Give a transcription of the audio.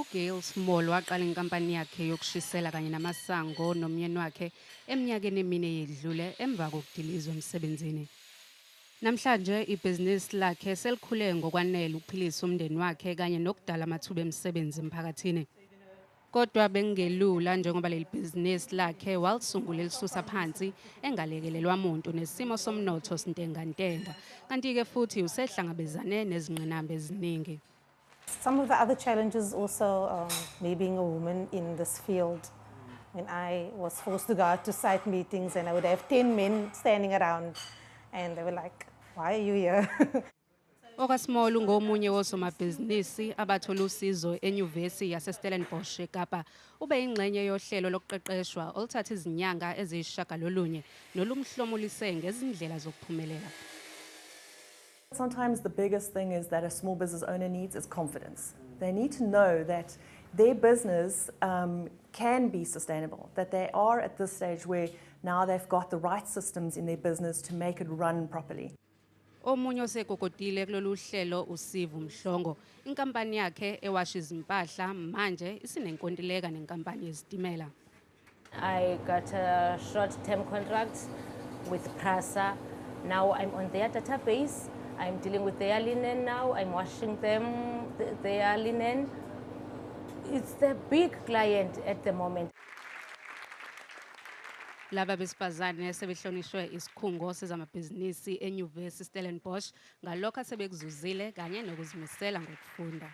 uGail Small waqala inkampani yakhe yokushisela kanye namasango nomyeni wakhe eminyakeni emine yedlule emva kokudilizwa emsebenzini. Namhlanje ibhizinisi lakhe selikhule ngokwanele ukuphilisa umndeni wakhe kanye nokudala amathuba emisebenzi emphakathini. Kodwa bengelula njengoba leli bhizinisi lakhe walisungula elisusa phansi engalekelelwa muntu nesimo somnotho sintengantenga, kanti-ke futhi usehlangabezane nezingqinamba eziningi. Some of the other challenges also, me being a woman in this field, when I was forced to go out to site meetings and I would have 10 men standing around and they were like, why are you here? OkaSmall ungomunye wosomabhizinisi abathola usizo enyuvesi yaseStellenbosch eKapa. Ube ingxenye yohlelo lokuqeqeshwa oluthatha izinyanga eziyisishagalolunye nolumhlomulise ngezindlela zokuphumelela. Sometimes the biggest thing is that a small business owner needs is confidence. They need to know that their business can be sustainable, that they are at this stage where now they've got the right systems in their business to make it run properly. Omunye osekokotile kulolu hlelo uSivu Mhlongo. Inkampani yakhe ewasha izimpahla manje isinenkontileka nenkampani yezitimela. I got a short-term contract with Prasa. Now I'm on their database. I'm dealing with their linen now. I'm washing them, their linen. It's the big client at the moment. Laba besifazane sebehlonishwe isikhungo sezamabhizinisi enyuvesi Stellenbosch ngalokho asebekuzuzile kanye nokuzimisela ngokufunda.